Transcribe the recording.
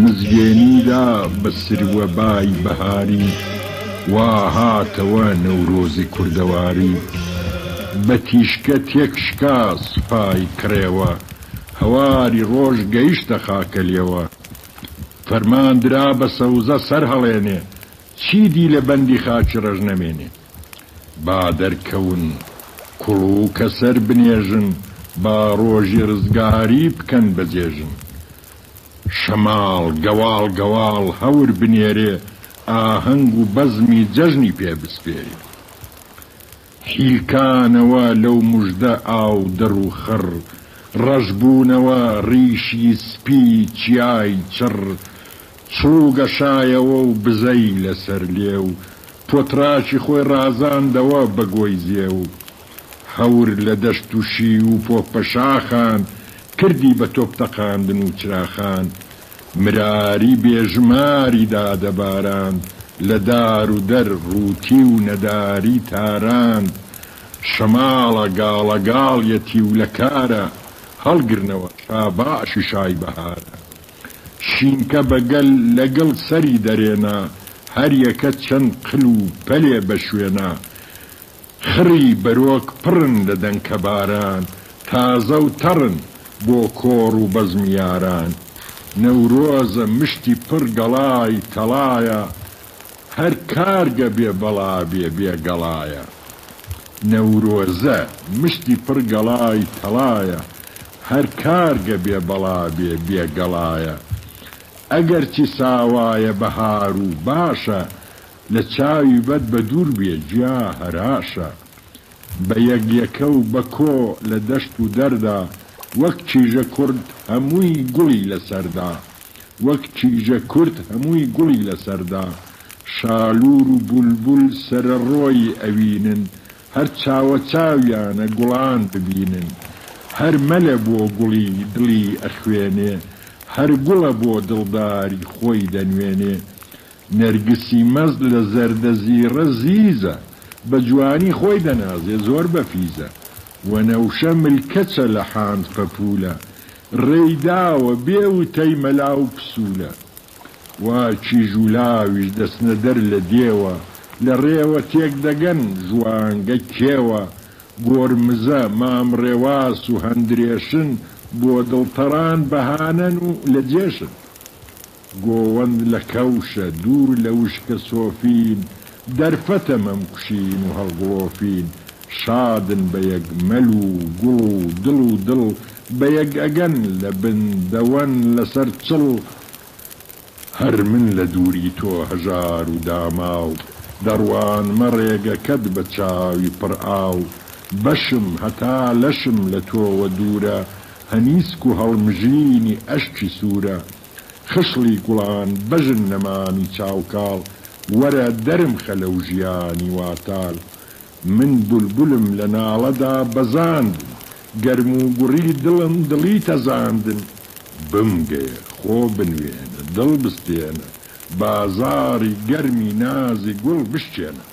مزگێنیدا بە سروەبای بەهاری وا هاتەوە نەورۆزی کوردەواری بە تیشکە تێکشکا سوپای کڕێوە هەواری ڕۆژ گەیشتە خاکەلێوە فەرماندرا بە سەوزە سەر هەڵێنێ چیدی لە بەندی خاکی ڕەش نەمێنێ با دەرکەون کوڵ و کەسەر بنێژن با ڕۆژی ڕزگاری بکەن بەجێژن شەماڵ گەواڵ گەواڵ هەور بنێرێ ئاهەنگ و بەزمی جەژنی پێ بسپێرێ حیلکانەوە لەو موژدە ئاو دەڕ و خڕ ڕەشبوونەوە ڕیشی سپی چیای چڕ چووگەشایەوە و بزەی لەسەر لێو پۆتراشی خۆی ڕازاندەوە بەگۆی زێو هەور لە دەشت و شی و پۆپەشاخان کردی بە تۆپتەقاندن و چراخان مراری بێژماری دادەباران لە دار و دەر ڕووتی و نەداری تاران شەماڵە گاڵەگاڵیەتی و لە کارە هەڵگرنەوە شاباشی شای بەهارە شینکە بەگەل لەگەڵ سەری دەرێنا هەر یەکە چەند قل و پەلێ بەشوێنا خڕی بەرۆک پڕن لە دەنکە باران تازە و تەڕن بۆ کۆڕ و بەزمیاران نەورۆزە مشتی پڕ گەڵای تەڵایە هەر کارگە بێ بەڵا بێ بێگەڵایە نەورۆزە مشتی پڕ گەڵای تەڵایە هەر کارگە بێ بەڵا بێ بێگەڵایە ئەگەر چی ساوایە بەهار و باشە لە چاوی بەد بە دوور بێ جیا هەراشە بە یەکیەکە و بە کۆ لە دەشت و دەردا وەک چیژە کورد هەمووی گوڵی لەسەردا وەک چیژە کورد هەمووی گوڵی لەسەردا شالور و بولبول سەرڕۆی ئەوینن هەر چاوە چاویانە گوڵان ببینن هەر مەلە بۆ گوڵی دڵی ئەخوێنێ هەر گوڵە بۆ دڵداری خۆی دەنوێنێ نەرگسی مەزد لە زەردە زیڕە زیزە بە جوانی خۆی دەنازێ زۆر بەفیزە وەنەوشە ملکەچە لە حاند پەپولە ڕێیداوە بێ و تەیمەلا و پسوولە وا چیژولاویش دەستنە دەر لە دێوە لە ڕێوە تێک دەگەن ژوانگە کێوە گۆرمزە مامڕێواس و هەندرێشن بۆ دڵتەڕان بەهانەن و لە جێشن گۆوەند لە کەوشە دوور لە وشکە سۆفین دەرفەتە مەمکوشین و هەڵگۆفین شادن بە یەک مەل و گوڵ و دڵ بە یەک ئەگەن لە بندەوەن لەسەر چڵ هەر من لە دووری تۆ هەژار و داماو دەڕوان مەڕێگەکەت بە چاوی پڕ ئاو بەشم هەتا لەشم لە تۆوە دوورە هەنیسک و هەڵمژینی ئەشکی سوورە خشڵی گوڵان بەژن نەمامی چاوکاڵ وەرە دەرم خەلە و ژیانی واتال من بولبولم لە ناڵەدا بەزاندن گەرم و گوڕی دڵم دڵی تەزاندن بمگەیە خۆ بنوێنە دڵ بستێنە بازاری گەرمی نازی گوڵ بشتێنە